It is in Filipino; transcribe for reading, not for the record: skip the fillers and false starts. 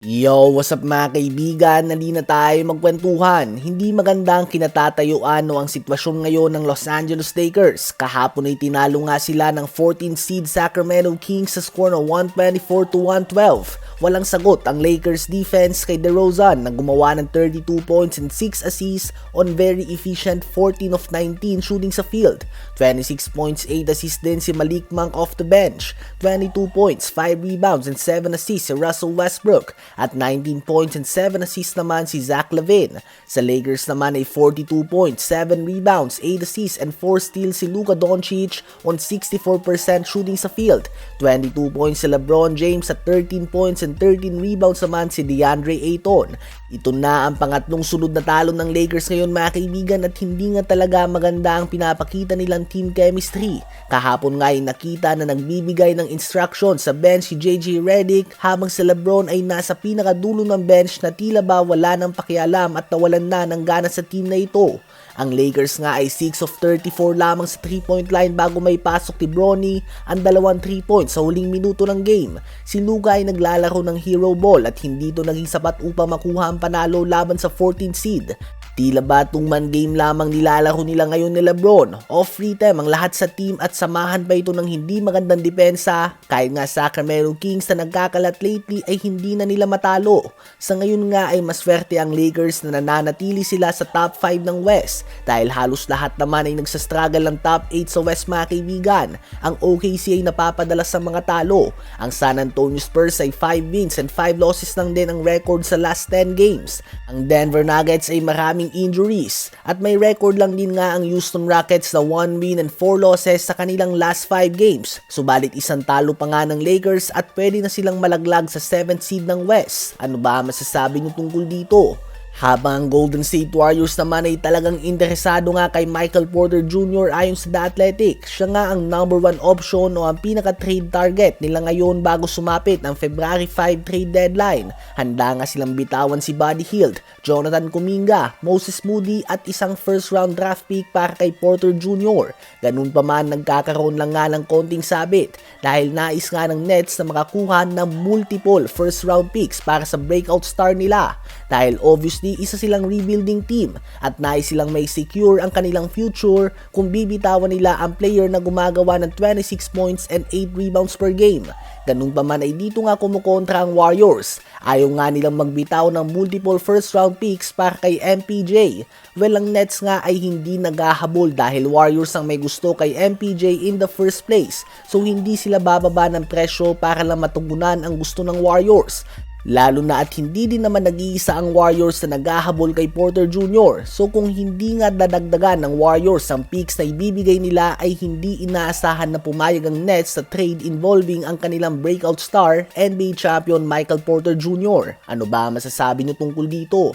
Yo, what's up mga kaibigan? Nali na tayo magkwentuhan. Hindi maganda ang kinatatayuan o ang sitwasyon ngayon ng Los Angeles Lakers. Kahapon ay tinalo nga sila ng 14th seed Sacramento Kings sa score na 124-112. Walang sagot ang Lakers defense kay DeRozan na gumawa ng 32 points and 6 assists on very efficient 14 of 19 shooting sa field. 26 points, 8 assists din si Malik Monk off the bench. 22 points, 5 rebounds and 7 assists si Russell Westbrook. At 19 points and 7 assists naman si Zach LaVine. Sa Lakers naman ay 42 points, 7 rebounds, 8 assists and 4 steals si Luka Doncic on 64% shooting sa field. 22 points si LeBron James at 13 points and 13 rebounds naman si DeAndre Ayton. Ito na ang pangatlong sunod na talo ng Lakers ngayon mga kaibigan at hindi nga talaga maganda ang pinapakita nilang team chemistry. Kahapon nga ay nakita na nagbibigay ng instruction sa bench si JJ Redick habang si LeBron ay nasa pinakadulo ng bench na tila ba wala ng pakialam at nawalan na ng gana sa team na ito. Ang Lakers nga ay 6 of 34 lamang sa 3-point line bago may pasok ni Bronny ang dalawang 3 points sa huling minuto ng game. Si Luka ay naglalaro ng hero ball at hindi ito naging sapat upang makuha ang panalo laban sa 14th seed. Tila ba 2-man game lamang nilalaro nila ngayon ni LeBron. Off free time ang lahat sa team at samahan pa ito ng hindi magandang depensa. Kahit nga Sacramento Kings na nagkakalat lately ay hindi na nila matalo. Sa ngayon nga ay maswerte ang Lakers na nananatili sila sa top 5 ng West dahil halos lahat naman ay nagsastruggle ng top 8 sa West mga kaibigan. Ang OKC ay napapadala sa mga talo. Ang San Antonio Spurs ay 5 wins and 5 losses lang din ang record sa last 10 games. Ang Denver Nuggets ay maraming injuries at may record lang din nga ang Houston Rockets na 1 win and 4 losses sa kanilang last 5 games. Subalit isang talo pa nga ng Lakers at pwede na silang malaglag sa 7th seed ng West. Ano ba masasabi niyo tungkol dito? Habang ang Golden State Warriors naman ay talagang interesado nga kay Michael Porter Jr. ayon sa The Athletic. Siya nga ang number 1 option o ang pinaka-trade target nila ngayon bago sumapit ang February 5 trade deadline. Handa nga silang bitawan si Buddy Hield, Jonathan Kuminga, Moses Moody at isang first round draft pick para kay Porter Jr. Ganun pa man nagkakaroon lang nga ng konting sabit dahil nais nga ng Nets na makakuha ng multiple first round picks para sa breakout star nila. Dahil obviously isa silang rebuilding team at nais silang may secure ang kanilang future kung bibitawan nila ang player na gumagawa ng 26 points and 8 rebounds per game. Ganun pa man ay dito nga kumukontra ang Warriors. Ayaw nga nilang magbitaw ng multiple first round picks para kay MPJ. Well, ang Nets nga ay hindi naghahabol dahil Warriors ang may gusto kay MPJ in the first place. So hindi sila bababa ng presyo para lang matugunan ang gusto ng Warriors. Lalo na at hindi din naman nag-iisa ang Warriors na naghahabol kay Porter Jr. So kung hindi nga dadagdagan ng Warriors ang picks na ibibigay nila ay hindi inaasahan na pumayag ang Nets sa trade involving ang kanilang breakout star, NBA champion Michael Porter Jr. Ano ba masasabi niyo tungkol dito?